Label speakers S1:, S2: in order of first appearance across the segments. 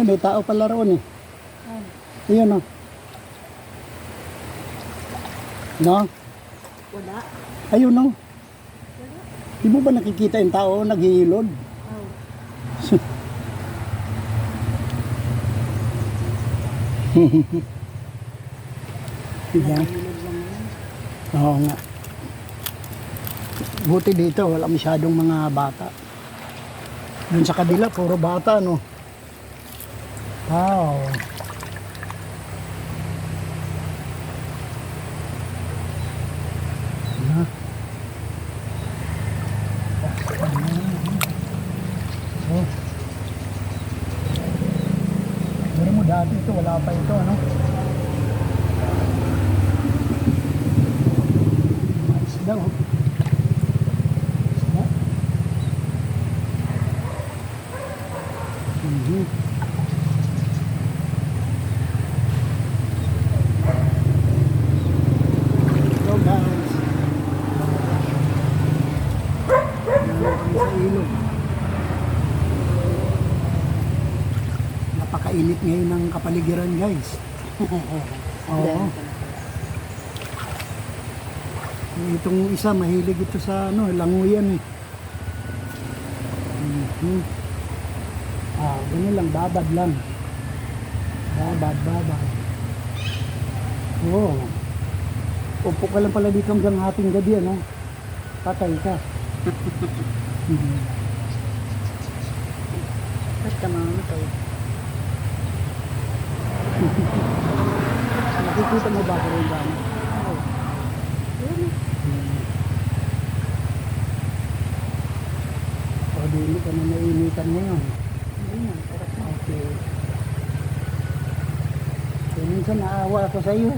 S1: Ano, may tao pala roon eh.
S2: Yan.
S1: Ayun o. No?
S2: Wala.
S1: Ayun o.
S2: Wala.
S1: Di mo ba nakikita yung tao naghihilod?
S2: Oh.
S1: Diba?
S2: Nahilog lang yan.
S1: Oo nga. Buti dito, wala masyadong mga bata. Dun sa kabila, puro bata, no? Wow. Ano? Oh. Pero mo dati ito, wala pa ito, ano? Mais daw. Isda. Mhm. Hello guys. Nandito kami sa ilog. Napakainit ngayon ng kapaligiran guys. Oo. Itong isa mahilig ito sa ano, languyan eh. Mhm. Ganyan lang, babad lang. Babad. Oo. Upo ka lang pala dito hanggang hating gabi, ano? Patay ka. Mhm.
S2: Ba't ka mamamatay?
S1: Nakikita mo ba rin ba?
S2: Oo. Really?
S1: O, hindi ka na nainitan ngayon.
S2: Hindi na. Sarap na.
S1: Okay. Kaya minsan naawa ako sa iyo.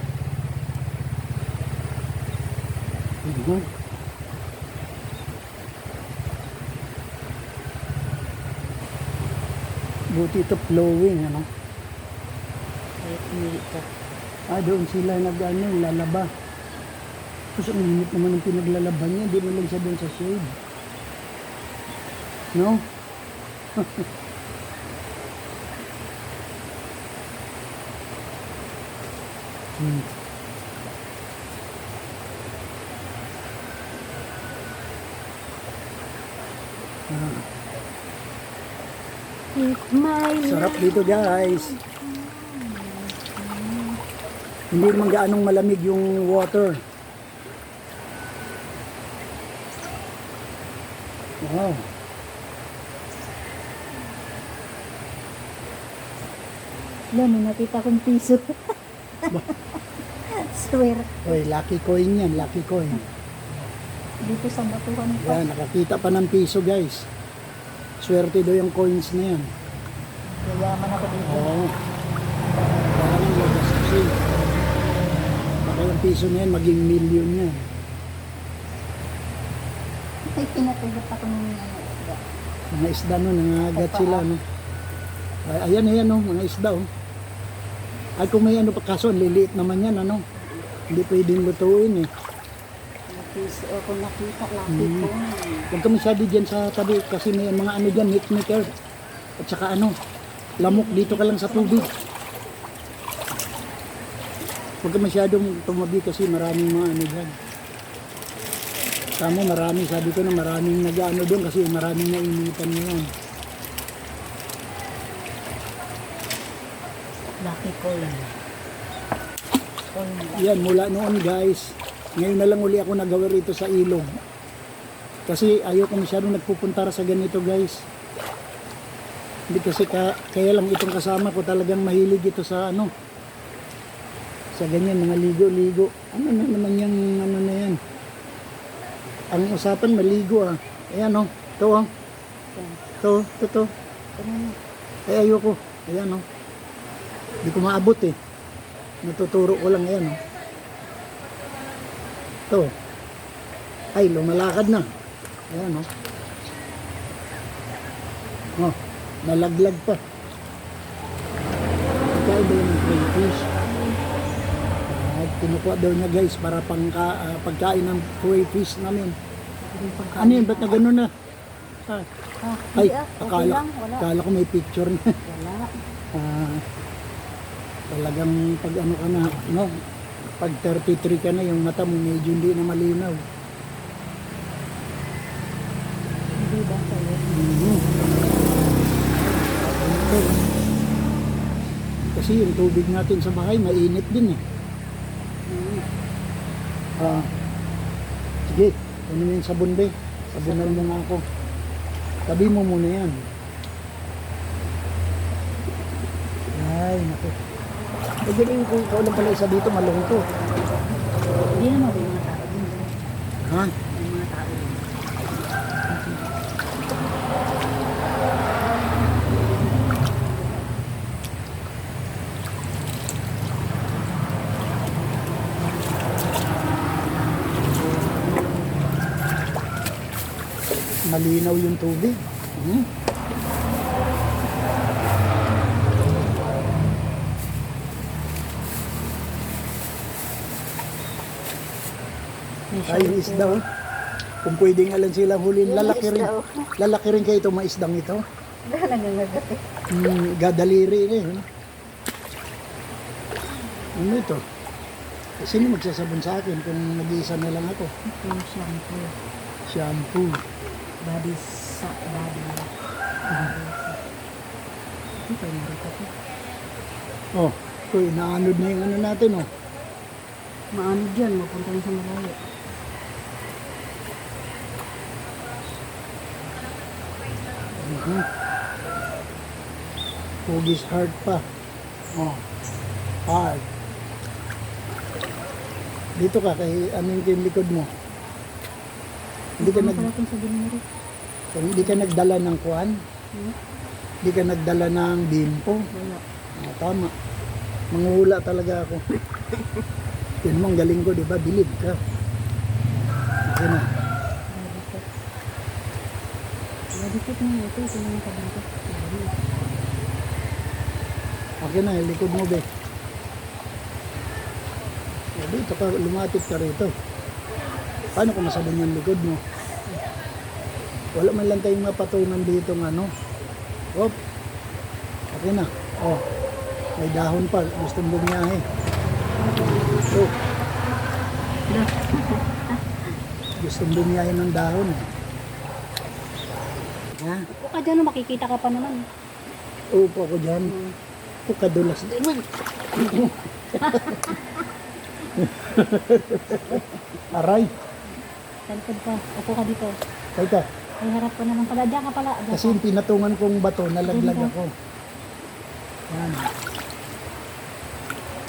S1: Mhm. Buti ito flowing, ano?
S2: Kahit pumili ka.
S1: Doon sila lalaba. Tapos ang init naman ng pinaglalaban niya, hindi mo lang siya doon sa shade. No? Hmm. Ah,
S2: It's my
S1: sarap dito guys. Hindi naman gaanong malamig yung water. Wow.
S2: Alam mo, nakita kong piso. Swear.
S1: Oy, lucky coin yan, lucky coin.
S2: Dito sa batuhan pa.
S1: Yan, nakakita pa ng piso guys. Swerte daw yung coins na yan.
S2: Yayaman ako dito.
S1: Oo. Parang lagas kasi. Baka yung piso na yan, maging million yan.
S2: Ay, pinatulog ako ng isda.
S1: Mga isda no, nangagat sila no. Ayan no, mga isda oh. Ay kung may ano pa, kaso ang liliit naman yan ano. Hindi pwedeng lutuin eh.
S2: Piso ako nakita, laki ko.
S1: Huwag ka masyado dyan sa tabi kasi may mga ano dyan, meat maker. At saka ano, lamok dito ka lang sa tubig. Huwag ka masyadong tumabi kasi maraming mga ano dyan. Tama, marami, sabi ko na maraming nag-ano doon kasi maraming nainitan ngayon.
S2: Laki ko lang.
S1: Yan, mula noon guys, ngayon na lang uli ako nagawa rito sa ilog. Kasi ayoko masyadong nagpupunta sa ganito guys. Hindi kasi kaya lang itong kasama ko talagang mahilig ito sa ano. Sa ganyan, mga ligo-ligo. Ano na naman yung ano na yan. Ang usapan maligo ah. Ayan oh, ito oh. Ito. Ay ayoko. Ayan oh. Hindi ko maabot eh. Natuturo ko lang yan oh. Ito. Ay, lumalakad na. Ayan oh. Oh, nalaglag pa. Kaya ba yung crayfish? Kinukuha daw niya guys para pagkain ng crayfish namin. Ano yun? Ba't na gano'n na? Ay,
S2: Okay
S1: akala
S2: lang, wala.
S1: ko may picture na.
S2: Wala.
S1: Ah, talagang pag ano ka na, no? Pag 33 ka na, yung mata mo medyo hindi na malinaw.
S2: Hindi ba sa'yo?
S1: Mhm. Ito. Kasi yung tubig natin sa bahay, mainit din eh.
S2: Hmm.
S1: Ah, sige, ano mo yung sabon be? Sabunan mo nga ako. Tabi mo muna yan. Ay, naku. Eh, galing kung ikaw lang pala isa dito, malungkot.
S2: Hindi naman may mga tao din.
S1: Ha?
S2: May mga tao din.
S1: Malinaw yung tubig. Hmm?
S2: May
S1: Ay, yung isda oh. Kung pwedeng alam silang hulin,
S2: Yung
S1: lalaki rin.
S2: isda, oh.
S1: Lalaki rin kayo itong maisdang ito.
S2: Dahil nangangagat eh.
S1: Gadaliri rin. Ano ito? Sino magsasabon sa akin kung nag-iisa na lang ako?
S2: Ito yung shampoo.
S1: Shampoo.
S2: Body sa body. Ito yung marita ko.
S1: Oh, ito, inaanod na yung ano natin oh.
S2: Maano dyan, mapunta na sa malayo.
S1: Mhm. Hugis heart pa. Oh, heart. Dito ka, kay anong yung likod mo? Hindi ka,
S2: Ano
S1: nag,
S2: pala itong sa dinero?
S1: hindi ka nagdala ng kuwan?
S2: Hmm?
S1: Hindi ka nagdala ng bimpo?
S2: Wala.
S1: Ah, tama. Manguhula talaga ako. Yun mo, ang galing ko, di ba? Bilib ka. Okay na.
S2: Body fit mo ito. Ito naman sa dito.
S1: Okay na, yung likod mo, be. Dito ka, lumapit ka rito. Paano ko masabon yung likod mo? Wala man lang tayong mapatunan dito ng ano. Hop. Okay na. Oh. May dahon pa. Gustong bumiyahe. Oh. Gustong bumiyahe ng dahon. Ha?
S2: Upo ka dyan, makikita ka pa naman.
S1: Upo ako dyan. Upo kadulas. Aray.
S2: Talikod ka. Upo ka dito.
S1: Teka.
S2: Ay, harap ka naman pala. Diyan ka pala. Diyan
S1: Kasi yung pinatungan kong bato, nalaglag ako. Yan.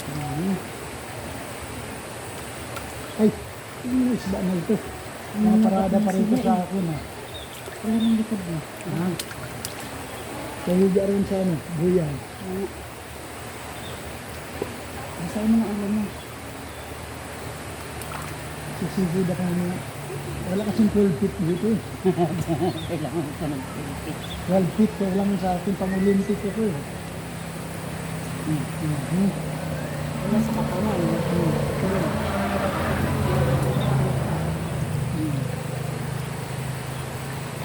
S1: Yan. Ay, yung isda na ito. Mga parada pa rin ito sa akin.
S2: Wala ng likod mo.
S1: Ha? Kahiga rin sa ano, buyan.
S2: Masaya mo na ulo mo.
S1: Sisigid ako na. Wala kasing 12 feet dito eh.
S2: Kailangan ka nag-pilipit.
S1: 12 feet, kaya lang sa akin pang-Olympic ako eh.
S2: Wala sa katawan.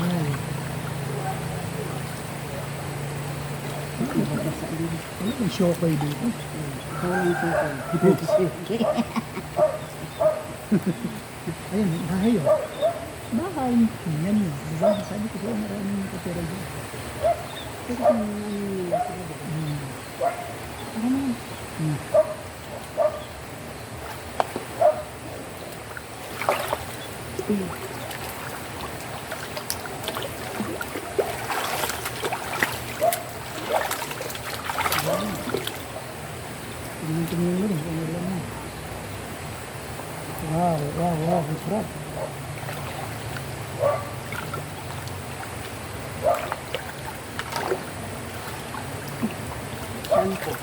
S1: Ay, wala kang shokoy dito.
S2: Walang suko.
S1: Ayun, bahay oh.
S2: Bahay.
S1: Yan yun. Diba? Sabi ko sa'yo maraming nakatira dyan.
S2: Kasi kung ano nila sila ba? Ako naman.
S1: Tingnan mo rin kung ano lang yan. Wow, wow, wow. Ang sarap.
S2: Shampoo.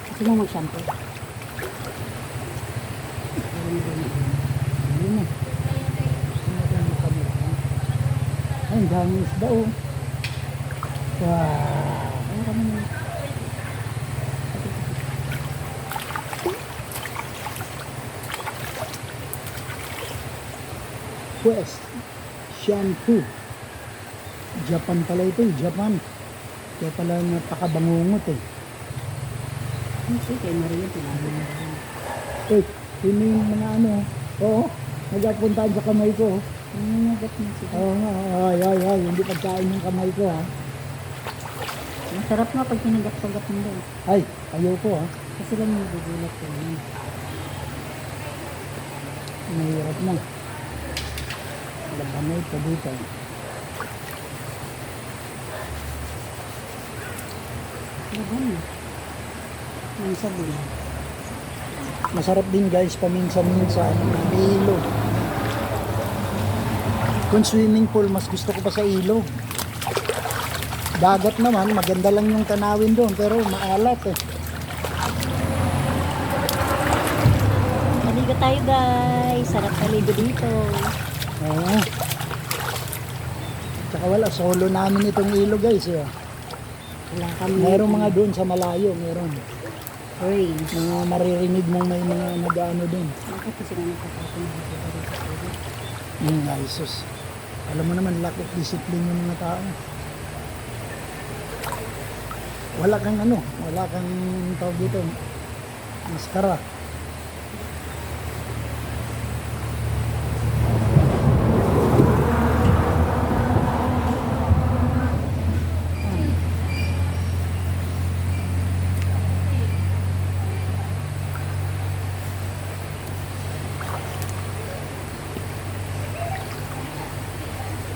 S2: Kasi mo mag-shampoo.
S1: Ayun na. Sinabi mo kami. Ay, ang dami isda oh. Wow.
S2: Ano kami na?
S1: Quest Shampoo. Japan pala ito, Japan. Kaya pala napakabangungot eh.
S2: Hindi, kay Maria, tinabi na rin.
S1: Eh, sino yung mga ano? Oo, nagpuntaan sa kamay ko.
S2: Nangangagat na siya.
S1: Oo nga, ay, hindi pagkain yung kamay ko ha.
S2: Masarap nga pag kinagat-kagat mo doon.
S1: Ay, ayoko ha.
S2: Kasi lang nagugulat ko.
S1: Mahirap na. Labanay pa dito.
S2: Laban na. Ang sabon.
S1: Masarap din guys, paminsan-minsan, may ilog. Kung swimming pool, mas gusto ko pa sa ilog. Dagat naman, maganda lang yung tanawin doon, pero maalat eh.
S2: Maligo tayo guys. Sarap maligo dito.
S1: Oo. Tsaka wala, solo namin itong ilog guys. Eh.
S2: Wala kami.
S1: Merong mga doon sa malayo, meron.
S2: Orange.
S1: Mga maririnig mong may mga nag-ano doon.
S2: Bakit kasi nga nagkakapon na dito?
S1: Ay, sus. Alam mo naman, lack of discipline yung mga tao. Wala kang ano, wala kang tawag dito, maskara.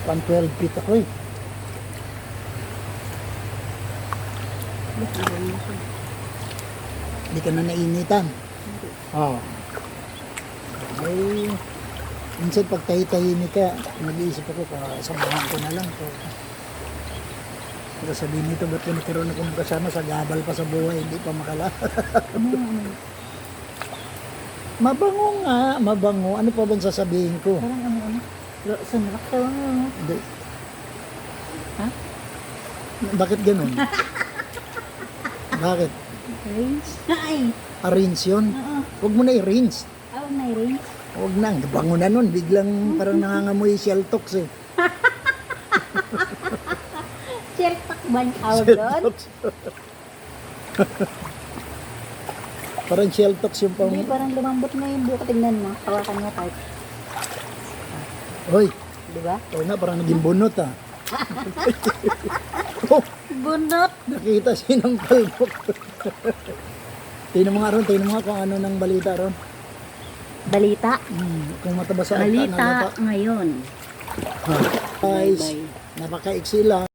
S1: Pan 12 feet ako eh. Hindi ka na nainitan. Oo. Ay, minsan pag tahi-tahimik ka, nag-iisip ako, samahan ko na lang. Pero sabihin nito, ba't nagkaroon akong kasama sa gabal pa sa buhay, hindi pa makala. Mabango nga, mabango. Ano pa bang sasabihin ko?
S2: Parang ano? Sunrock daw ano?
S1: Hindi.
S2: Ha?
S1: Bakit ganun? Bakit?
S2: Range? Ay!
S1: Arrange yun?
S2: Oo.
S1: Huwag mo na i-rinse.
S2: Oh, may range?
S1: Huwag na, bango na nun. Biglang parang nangangamoy shell tox eh.
S2: Shell takban out
S1: Shell
S2: doon?
S1: tox. Parang shell tox yung pang...
S2: Hindi, parang lumambot na yung buko. Tingnan mo. Hawakan mo part.
S1: Hoy,
S2: Di ba?
S1: oo nga, parang naging bunot ah. Oh,
S2: Bunot!
S1: nakita sinampal mo. Tingnan mo nga ron, tingnan mo nga kung ano ng balita ron.
S2: Balita.
S1: Kung mataba sa
S2: Balita ngayon.
S1: Guys,
S2: Bye-bye.
S1: napakaiksi lang.